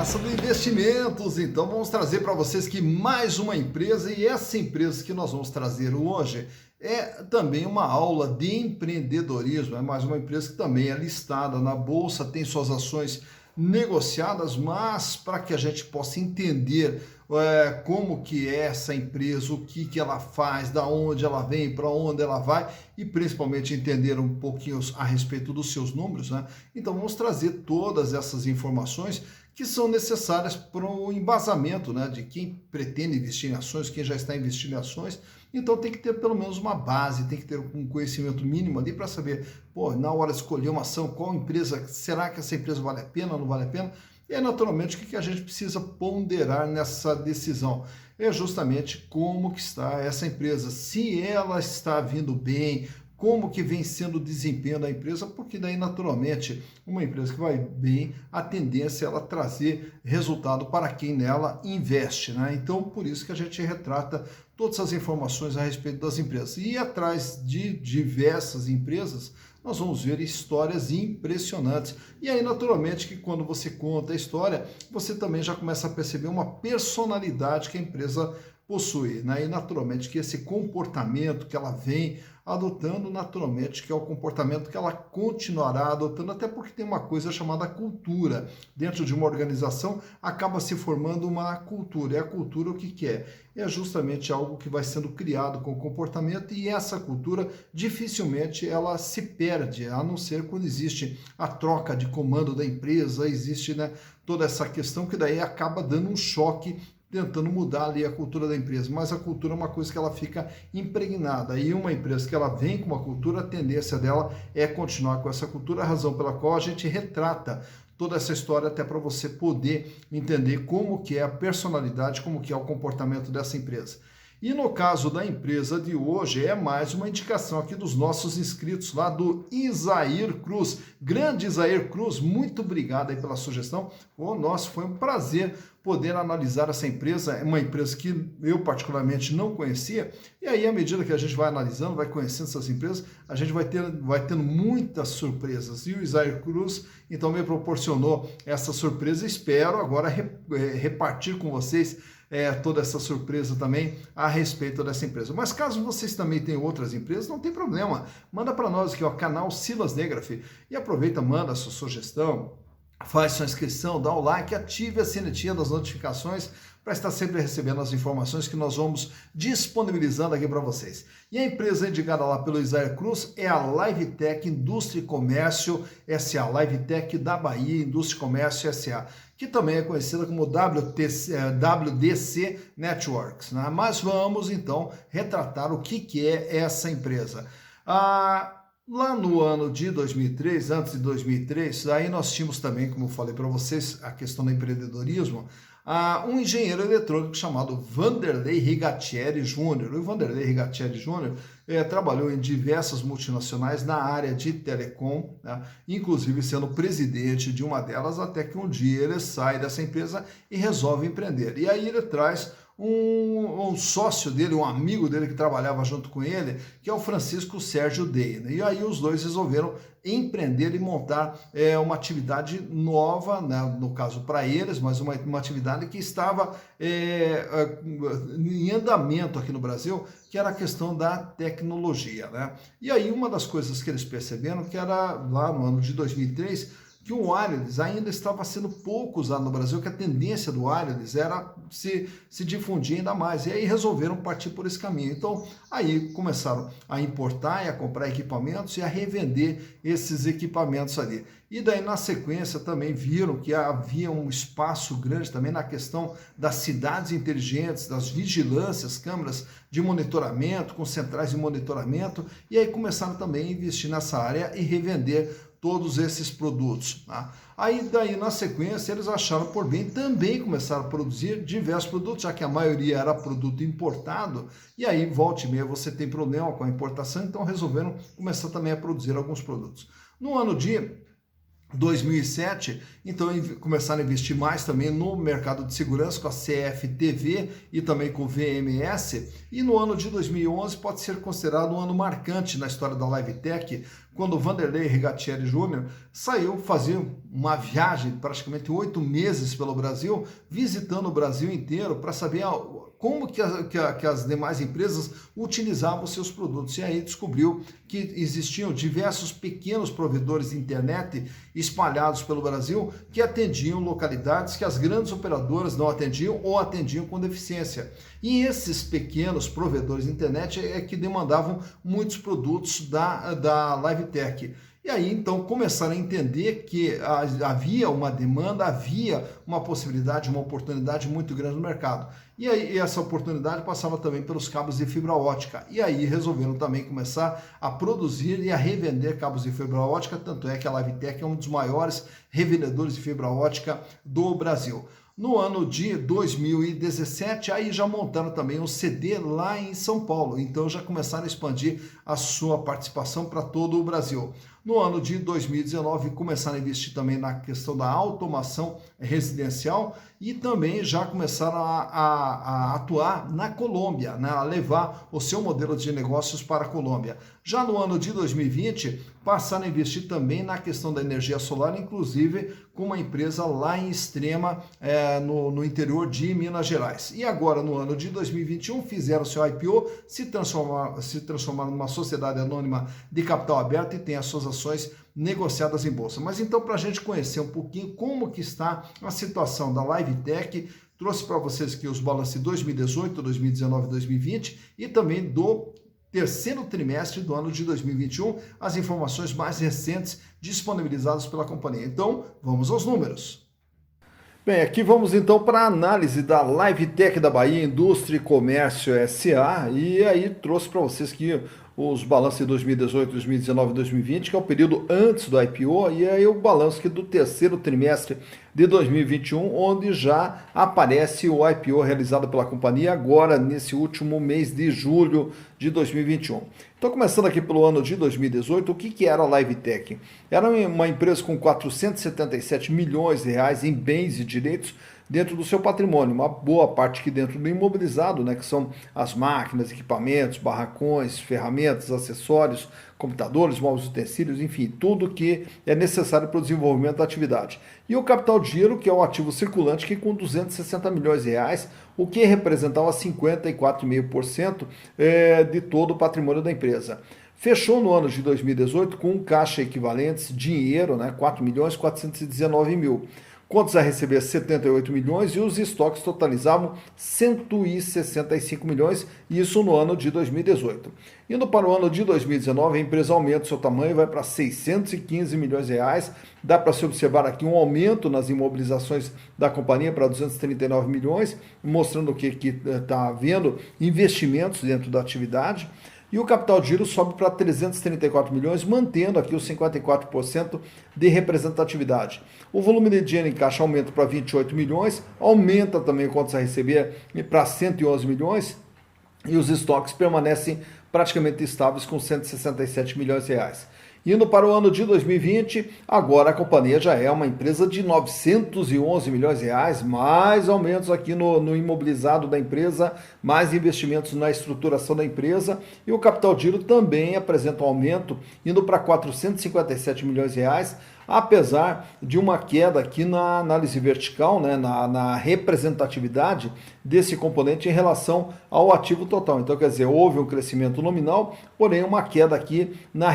Praça do Investimentos. Então vamos trazer para vocês que mais uma empresa, e essa empresa que nós vamos trazer hoje é também uma aula de empreendedorismo. É mais uma empresa que também é listada na bolsa, tem suas ações negociadas, mas para que a gente possa entender como que é essa empresa, o que ela faz, da onde ela vem, para onde ela vai, e principalmente entender um pouquinho a respeito dos seus números, né? Então vamos trazer todas essas informações que são necessárias para o embasamento, né, de quem pretende investir em ações, quem já está investindo em ações. Então tem que ter pelo menos uma base, tem que ter um conhecimento mínimo ali para saber, na hora de escolher uma ação, qual empresa, será que essa empresa vale a pena ou não vale a pena? E aí, naturalmente, o que a gente precisa ponderar nessa decisão? É justamente como que está essa empresa, se ela está vindo bem, como que vem sendo o desempenho da empresa, porque daí, naturalmente, uma empresa que vai bem, a tendência é ela trazer resultado para quem nela investe, né? Então, por isso que a gente retrata todas as informações a respeito das empresas. E atrás de diversas empresas, nós vamos ver histórias impressionantes. E aí, naturalmente, que quando você conta a história, você também já começa a perceber uma personalidade que a empresa possui, né? E naturalmente que esse comportamento que ela vem adotando, naturalmente que é o comportamento que ela continuará adotando, até porque tem uma coisa chamada cultura. Dentro de uma organização acaba se formando uma cultura. E a cultura o que é? É justamente algo que vai sendo criado com o comportamento, e essa cultura dificilmente ela se perde, a não ser quando existe a troca de comando da empresa, existe, né, toda essa questão que daí acaba dando um choque tentando mudar ali a cultura da empresa, mas a cultura é uma coisa que ela fica impregnada, e uma empresa que ela vem com uma cultura, a tendência dela é continuar com essa cultura, a razão pela qual a gente retrata toda essa história até para você poder entender como que é a personalidade, como que é o comportamento dessa empresa. E no caso da empresa de hoje, é mais uma indicação aqui dos nossos inscritos lá do Isair Cruz. Grande Isair Cruz, muito obrigado aí pela sugestão. Nossa, foi um prazer poder analisar essa empresa. É uma empresa que eu particularmente não conhecia. E aí, à medida que a gente vai analisando, vai conhecendo essas empresas, a gente vai tendo muitas surpresas. E o Isair Cruz, então, me proporcionou essa surpresa. Espero agora repartir com vocês toda essa surpresa também a respeito dessa empresa. Mas caso vocês também tenham outras empresas, não tem problema. Manda para nós aqui, ó, canal Silas Negraf, e aproveita, manda a sua sugestão, faz sua inscrição, dá o like, ative a sinetinha das notificações para estar sempre recebendo as informações que nós vamos disponibilizando aqui para vocês. E a empresa indicada lá pelo Isair Cruz é a LiveTech Indústria e Comércio SA, LiveTech da Bahia Indústria e Comércio SA, que também é conhecida como WDC Networks, né? Mas vamos então retratar o que é essa empresa. Lá no ano de 2003, antes de 2003, aí nós tínhamos também, como eu falei para vocês, a questão do empreendedorismo, um engenheiro eletrônico chamado Vanderlei Rigatieri Jr. O Vanderlei Rigatieri Jr. Trabalhou em diversas multinacionais na área de telecom, né? Inclusive sendo presidente de uma delas, até que um dia ele sai dessa empresa e resolve empreender. E aí ele traz um sócio dele, um amigo dele que trabalhava junto com ele, que é o Francisco Sérgio Dey. E aí os dois resolveram empreender e montar uma atividade nova, né, no caso para eles, mas uma atividade que estava em andamento aqui no Brasil, que era a questão da tecnologia, né? E aí uma das coisas que eles perceberam, que era lá no ano de 2003, que o wireless ainda estava sendo pouco usado no Brasil, que a tendência do wireless era se difundir ainda mais, e aí resolveram partir por esse caminho. Então, aí começaram a importar e a comprar equipamentos e a revender esses equipamentos ali. E daí, na sequência, também viram que havia um espaço grande também na questão das cidades inteligentes, das vigilâncias, câmeras de monitoramento, com centrais de monitoramento, e aí começaram também a investir nessa área e revender todos esses produtos, tá? Aí daí na sequência eles acharam por bem também começaram a produzir diversos produtos, já que a maioria era produto importado, e aí volta e meia você tem problema com a importação, então resolveram começar também a produzir alguns produtos. No ano de 2007, então começaram a investir mais também no mercado de segurança com a CFTV e também com o VMS, e no ano de 2011 pode ser considerado um ano marcante na história da LiveTech, quando o Vanderlei Rigatieri Júnior saiu fazer uma viagem de praticamente 8 meses pelo Brasil, visitando o Brasil inteiro para saber como que as demais empresas utilizavam seus produtos. E aí descobriu que existiam diversos pequenos provedores de internet espalhados pelo Brasil que atendiam localidades que as grandes operadoras não atendiam ou atendiam com deficiência. E esses pequenos provedores de internet é que demandavam muitos produtos da LiveTech. E aí, então, começaram a entender que havia uma demanda, havia uma possibilidade, uma oportunidade muito grande no mercado. E aí, essa oportunidade passava também pelos cabos de fibra ótica. E aí, resolveram também começar a produzir e a revender cabos de fibra ótica, tanto é que a LiveTech é um dos maiores revendedores de fibra ótica do Brasil. No ano de 2017, aí já montaram também um CD lá em São Paulo, então já começaram a expandir a sua participação para todo o Brasil. No ano de 2019, começaram a investir também na questão da automação residencial e também já começaram a atuar na Colômbia, né, a levar o seu modelo de negócios para a Colômbia. Já no ano de 2020, passaram a investir também na questão da energia solar, inclusive com uma empresa lá em Extrema, no interior de Minas Gerais. E agora, no ano de 2021, fizeram seu IPO, se transformaram numa sociedade anônima de capital aberto e tem as suas ações negociadas em bolsa. Mas então, para a gente conhecer um pouquinho como que está a situação da LiveTech, trouxe para vocês aqui os balanços de 2018, 2019 e 2020 e também do terceiro trimestre do ano de 2021, as informações mais recentes disponibilizadas pela companhia. Então, vamos aos números. Bem, aqui vamos então para a análise da LiveTech da Bahia Indústria e Comércio S.A. e aí trouxe para vocês que os balanços de 2018, 2019 e 2020, que é o período antes do IPO, e aí o balanço aqui do terceiro trimestre de 2021, onde já aparece o IPO realizado pela companhia agora nesse último mês de julho de 2021. Então, começando aqui pelo ano de 2018, o que era a LiveTech? Era uma empresa com 477 milhões de reais em bens e direitos dentro do seu patrimônio, uma boa parte aqui dentro do imobilizado, né, que são as máquinas, equipamentos, barracões, ferramentas, acessórios, computadores, móveis, utensílios, enfim, tudo que é necessário para o desenvolvimento da atividade. E o capital de giro, que é o ativo circulante, que com 260 milhões de reais, o que representava 54,5% de todo o patrimônio da empresa. Fechou no ano de 2018 com um caixa equivalentes, dinheiro, né, 4.419.000. Contas a receber 78 milhões e os estoques totalizavam 165 milhões, isso no ano de 2018. Indo para o ano de 2019, a empresa aumenta o seu tamanho e vai para 615 milhões de reais. Dá para se observar aqui um aumento nas imobilizações da companhia para 239 milhões, mostrando que está havendo investimentos dentro da atividade. E o capital de giro sobe para 334 milhões, mantendo aqui os 54% de representatividade. O volume de dinheiro em caixa aumenta para 28 milhões, aumenta também contas a receber para 111 milhões e os estoques permanecem praticamente estáveis com 167 milhões de reais. Indo para o ano de 2020, agora a companhia já é uma empresa de 911 milhões de reais, mais aumentos aqui no imobilizado da empresa, mais investimentos na estruturação da empresa e o capital de giro também apresenta um aumento, indo para 457 milhões de reais, apesar de uma queda aqui na análise vertical, né, na representatividade desse componente em relação ao ativo total. Então, quer dizer, houve um crescimento nominal, porém uma queda aqui na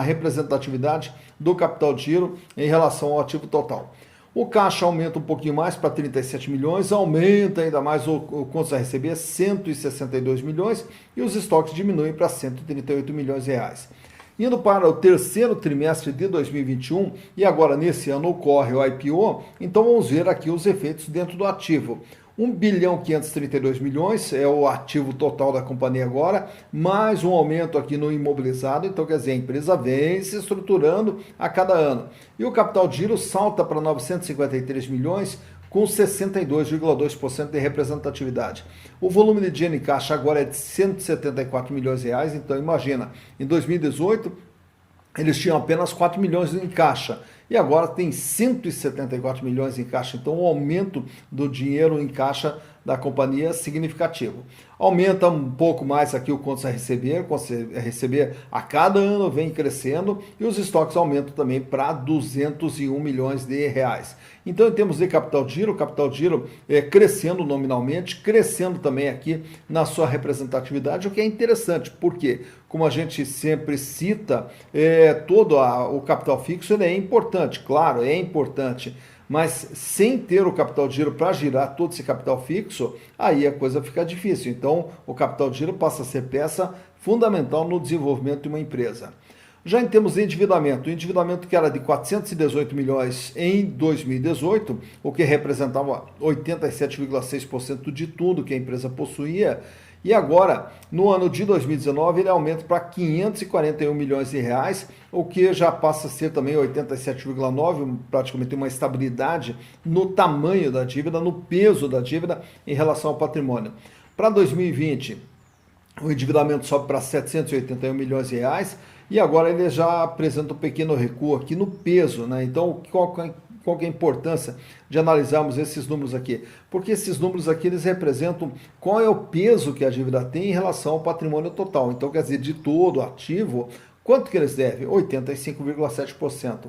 representatividade do capital de giro em relação ao ativo total. O caixa aumenta um pouquinho mais para 37 milhões, aumenta ainda mais o contas a receber, 162 milhões, e os estoques diminuem para 138 milhões de reais. Indo para o terceiro trimestre de 2021, e agora nesse ano ocorre o IPO, então vamos ver aqui os efeitos dentro do ativo. 1.532 bilhões é o ativo total da companhia agora, mais um aumento aqui no imobilizado, então quer dizer, a empresa vem se estruturando a cada ano. E o capital de giro salta para 953 milhões, com 62,2% de representatividade. O volume de dinheiro em caixa agora é de 174 milhões de reais, então imagina, em 2018 eles tinham apenas 4 milhões em caixa e agora tem 174 milhões em caixa, então o aumento do dinheiro em caixa da companhia significativo. Aumenta um pouco mais aqui o contas a receber a cada ano vem crescendo e os estoques aumentam também para 201 milhões de reais. Então, em termos de capital giro crescendo nominalmente, crescendo também aqui na sua representatividade, o que é interessante, porque, como a gente sempre cita, todo o capital fixo ele é importante, claro, é importante, mas sem ter o capital de giro para girar todo esse capital fixo, aí a coisa fica difícil. Então, o capital de giro passa a ser peça fundamental no desenvolvimento de uma empresa. Já em termos de endividamento, o endividamento que era de 418 milhões em 2018, o que representava 87,6% de tudo que a empresa possuía, e agora, no ano de 2019, ele aumenta para 541 milhões de reais, o que já passa a ser também 87,9%, praticamente uma estabilidade no tamanho da dívida, no peso da dívida em relação ao patrimônio. Para 2020, o endividamento sobe para 781 milhões de reais, e agora ele já apresenta um pequeno recuo aqui no peso, né? Então, qual que é a importância de analisarmos esses números aqui? Porque esses números aqui, eles representam qual é o peso que a dívida tem em relação ao patrimônio total. Então, quer dizer, de todo ativo, quanto que eles devem? 85,7%.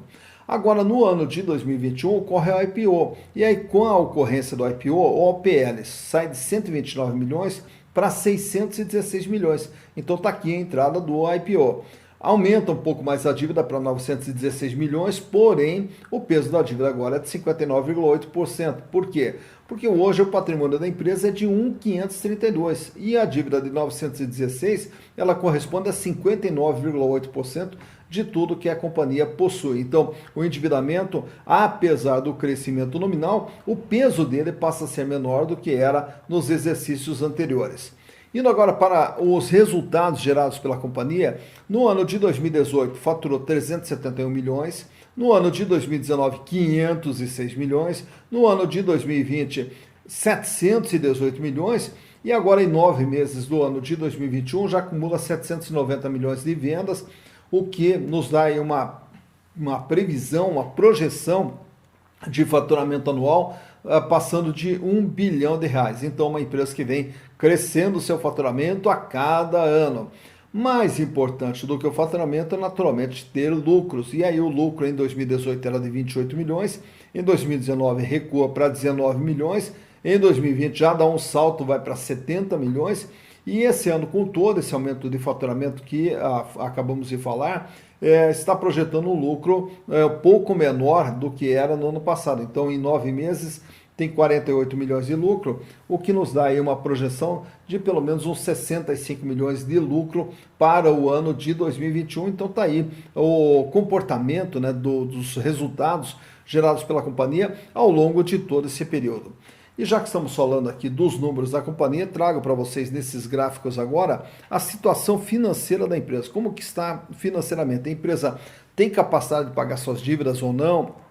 Agora, no ano de 2021, ocorre o IPO. E aí, com a ocorrência do IPO, o OPL sai de 129 milhões para 616 milhões. Então, está aqui a entrada do IPO. Aumenta um pouco mais a dívida para 916 milhões, porém o peso da dívida agora é de 59,8%. Por quê? Porque hoje o patrimônio da empresa é de 1.532 e a dívida de 916 ela corresponde a 59,8% de tudo que a companhia possui. Então, o endividamento, apesar do crescimento nominal, o peso dele passa a ser menor do que era nos exercícios anteriores. Indo agora para os resultados gerados pela companhia, no ano de 2018 faturou 371 milhões, no ano de 2019 506 milhões, no ano de 2020 718 milhões e agora em 9 meses do ano de 2021 já acumula 790 milhões de vendas, o que nos dá aí uma previsão, uma projeção de faturamento anual passando de 1 bilhão de reais. Então, uma empresa que vem crescendo o seu faturamento a cada ano. Mais importante do que o faturamento é naturalmente ter lucros. E aí o lucro em 2018 era de 28 milhões, em 2019 recua para 19 milhões, em 2020 já dá um salto, vai para 70 milhões. E esse ano, com todo esse aumento de faturamento que acabamos de falar, está projetando um lucro pouco menor do que era no ano passado. Então, em 9 meses, tem 48 milhões de lucro, o que nos dá aí uma projeção de pelo menos uns 65 milhões de lucro para o ano de 2021. Então, está aí o comportamento, né, dos resultados gerados pela companhia ao longo de todo esse período. E já que estamos falando aqui dos números da companhia, trago para vocês nesses gráficos agora a situação financeira da empresa. Como que está financeiramente? A empresa tem capacidade de pagar suas dívidas ou não?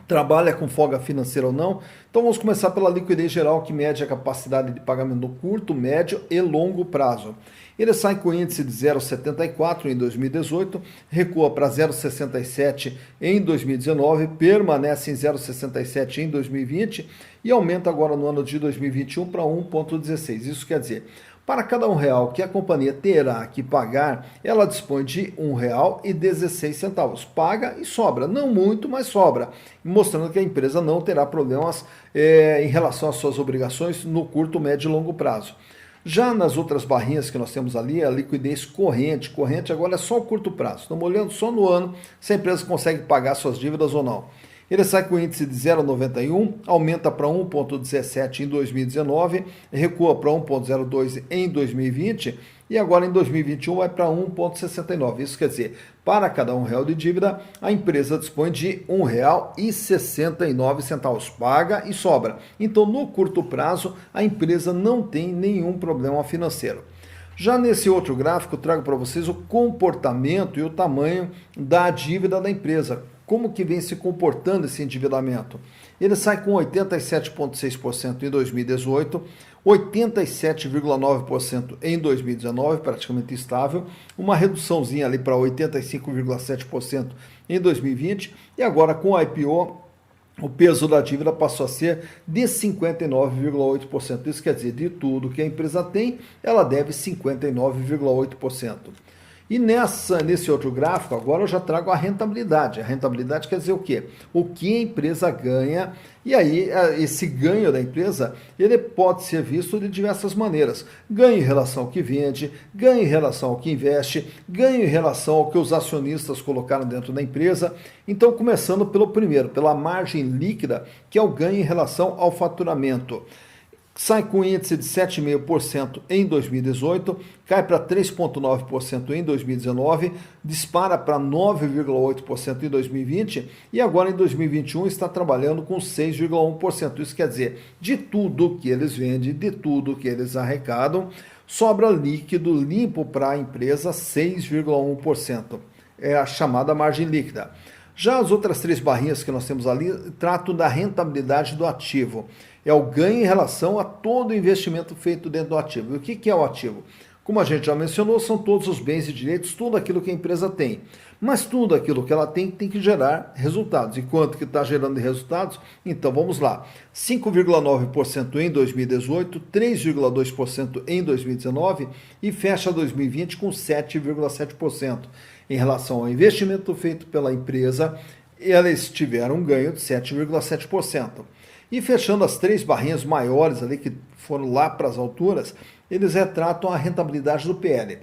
Trabalha com folga financeira ou não? Então vamos começar pela liquidez geral, que mede a capacidade de pagamento no curto, médio e longo prazo. Ele sai com índice de 0,74 em 2018, recua para 0,67 em 2019, permanece em 0,67 em 2020 e aumenta agora no ano de 2021 para 1,16. Isso quer dizer, para cada R$1 que a companhia terá que pagar, ela dispõe de R$1,16. Paga e sobra, não muito, mas sobra, mostrando que a empresa não terá problemas em relação às suas obrigações no curto, médio e longo prazo. Já nas outras barrinhas que nós temos ali, a liquidez corrente. Corrente agora é só o curto prazo. Estamos olhando só no ano se a empresa consegue pagar suas dívidas ou não. Ele sai com índice de 0,91, aumenta para 1,17 em 2019, recua para 1,02 em 2020 e agora em 2021 vai para 1,69. Isso quer dizer, para cada R$1 de dívida, a empresa dispõe de R$1,69, paga e sobra. Então, no curto prazo, a empresa não tem nenhum problema financeiro. Já nesse outro gráfico, trago para vocês o comportamento e o tamanho da dívida da empresa. Como que vem se comportando esse endividamento? Ele sai com 87,6% em 2018, 87,9% em 2019, praticamente estável, uma reduçãozinha ali para 85,7% em 2020 e agora com o IPO o peso da dívida passou a ser de 59,8%. Isso quer dizer, de tudo que a empresa tem, ela deve 59,8%. E nesse outro gráfico, agora eu já trago a rentabilidade. A rentabilidade quer dizer o quê? O que a empresa ganha, e aí esse ganho da empresa, ele pode ser visto de diversas maneiras. Ganho em relação ao que vende, ganho em relação ao que investe, ganho em relação ao que os acionistas colocaram dentro da empresa. Então, começando pelo primeiro, pela margem líquida, que é o ganho em relação ao faturamento. Sai com índice de 7,5% em 2018, cai para 3,9% em 2019, dispara para 9,8% em 2020 e agora em 2021 está trabalhando com 6,1%. Isso quer dizer, de tudo que eles vendem, de tudo que eles arrecadam, sobra líquido limpo para a empresa 6,1%. É a chamada margem líquida. Já as outras três barrinhas que nós temos ali tratam da rentabilidade do ativo. É o ganho em relação a todo o investimento feito dentro do ativo. E o que é o ativo? Como a gente já mencionou, são todos os bens e direitos, tudo aquilo que a empresa tem. Mas tudo aquilo que ela tem que gerar resultados. E quanto que está gerando de resultados? Então vamos lá. 5,9% em 2018, 3,2% em 2019 e fecha 2020 com 7,7%. Em relação ao investimento feito pela empresa, eles tiveram um ganho de 7,7%. E fechando as três barrinhas maiores ali que foram lá para as alturas, eles retratam a rentabilidade do PL.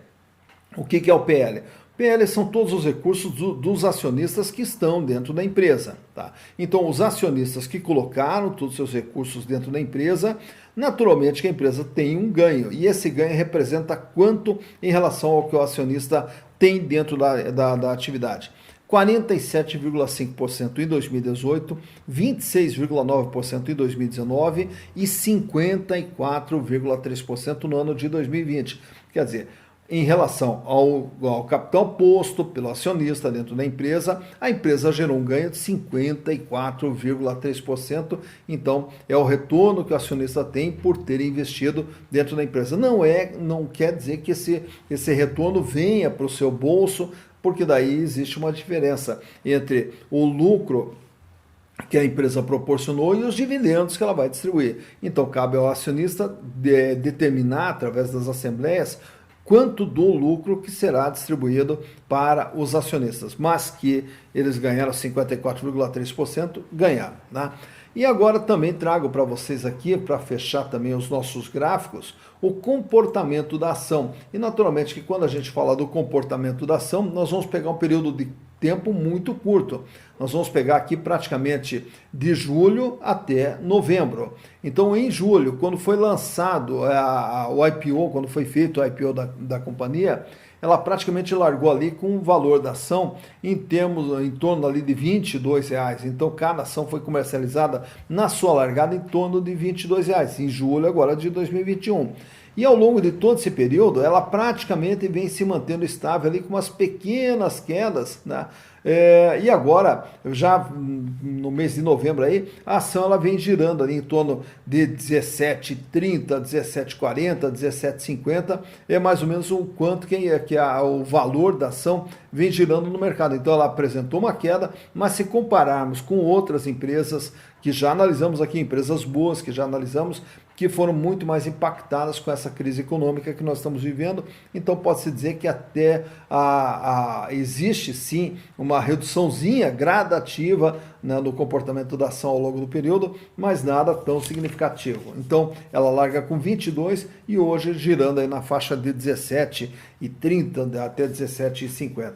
O que é o PL? PL são todos os recursos dos acionistas que estão dentro da empresa. Tá? Então, os acionistas que colocaram todos os seus recursos dentro da empresa, naturalmente que a empresa tem um ganho. E esse ganho representa quanto em relação ao que o acionista tem dentro da atividade. 47,5% em 2018, 26,9% em 2019 e 54,3% no ano de 2020. Quer dizer, em relação ao capital posto pelo acionista dentro da empresa, a empresa gerou um ganho de 54,3%. Então, é o retorno que o acionista tem por ter investido dentro da empresa. Não quer dizer que esse retorno venha para o seu bolso, porque daí existe uma diferença entre o lucro que a empresa proporcionou e os dividendos que ela vai distribuir. Então, cabe ao acionista determinar, através das assembleias, quanto do lucro que será distribuído para os acionistas. Mas que eles ganharam 54,3%, ganharam. Né? E agora também trago para vocês aqui, para fechar também os nossos gráficos, o comportamento da ação. E naturalmente que quando a gente fala do comportamento da ação, nós vamos pegar um período de tempo muito curto. Nós vamos pegar aqui praticamente de julho até novembro. Então, em julho, quando foi lançado o IPO, quando foi feito o IPO da companhia, ela praticamente largou ali com o valor da ação em torno ali de R$22. Então, cada ação foi comercializada na sua largada em torno de R$22, em julho agora de 2021. E ao longo de todo esse período, ela praticamente vem se mantendo estável ali com umas pequenas quedas, né? E agora, já no mês de novembro aí, a ação ela vem girando ali em torno de 17,30, 17,40, 17,50, é mais ou menos o quanto o valor da ação vem girando no mercado. Então ela apresentou uma queda, mas se compararmos com outras empresas que já analisamos aqui, empresas boas que já analisamos, que foram muito mais impactadas com essa crise econômica que nós estamos vivendo. Então pode-se dizer que até existe sim uma reduçãozinha gradativa, né, no comportamento da ação ao longo do período, mas nada tão significativo. Então ela larga com 22 e hoje girando aí na faixa de 17,30 até 17,50.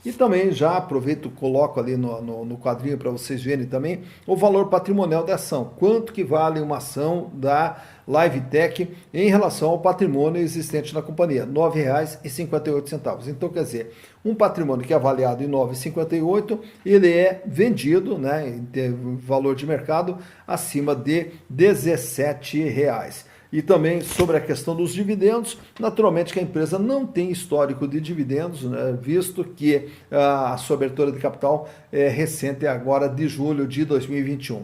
E também já aproveito, coloco ali no quadrinho para vocês verem também o valor patrimonial da ação. Quanto que vale uma ação da LiveTech em relação ao patrimônio existente na companhia? R$ 9,58. Então, quer dizer, um patrimônio que é avaliado em R$ 9,58, ele é vendido, né, em valor de mercado, acima de R$ 17. E também sobre a questão dos dividendos, naturalmente que a empresa não tem histórico de dividendos, né, visto que a sua abertura de capital é recente, agora de julho de 2021.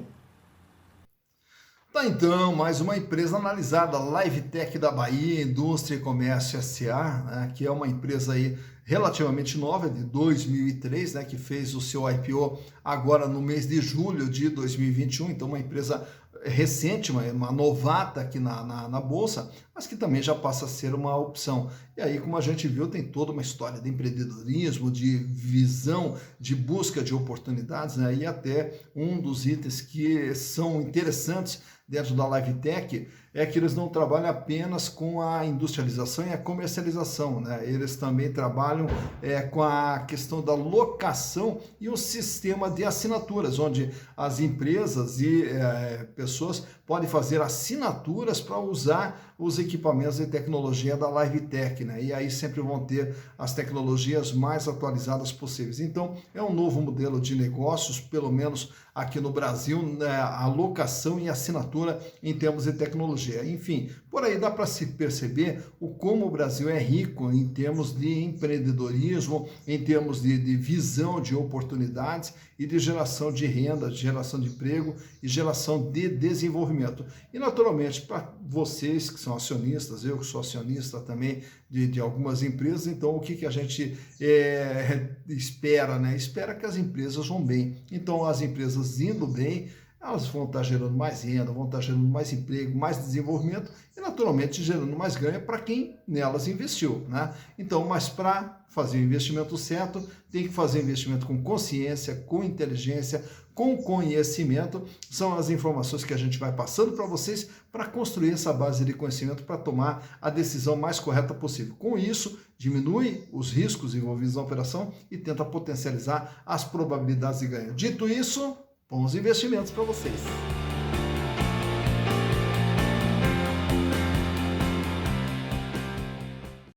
Tá então, mais uma empresa analisada, LiveTech da Bahia, Indústria e Comércio S.A., né, que é uma empresa aí relativamente nova, de 2003, né, que fez o seu IPO agora no mês de julho de 2021, então uma empresa recente, uma novata aqui na Bolsa, mas que também já passa a ser uma opção. E aí, como a gente viu, tem toda uma história de empreendedorismo, de visão, de busca de oportunidades, né, e até um dos itens que são interessantes dentro da LiveTech é que eles não trabalham apenas com a industrialização e a comercialização, né? Eles também trabalham com a questão da locação e o sistema de assinaturas, onde as empresas e pessoas podem fazer assinaturas para usar os equipamentos e tecnologia da LiveTech, né? E aí sempre vão ter as tecnologias mais atualizadas possíveis. Então, é um novo modelo de negócios, pelo menos aqui no Brasil, né? A locação e assinatura em termos de tecnologia. Enfim, por aí dá para se perceber como o Brasil é rico em termos de empreendedorismo, em termos de visão de oportunidades e de geração de renda, de geração de emprego e geração de desenvolvimento. E naturalmente, para vocês que são acionistas, eu que sou acionista também de algumas empresas, então o que a gente espera, né? Espera que as empresas vão bem. Então as empresas indo bem, elas vão estar gerando mais renda, vão estar gerando mais emprego, mais desenvolvimento e, naturalmente, gerando mais ganho para quem nelas investiu, né? Então, mas para fazer o investimento certo, tem que fazer investimento com consciência, com inteligência, com conhecimento. São as informações que a gente vai passando para vocês para construir essa base de conhecimento para tomar a decisão mais correta possível. Com isso, diminui os riscos envolvidos na operação e tenta potencializar as probabilidades de ganho. Dito isso, bons investimentos para vocês.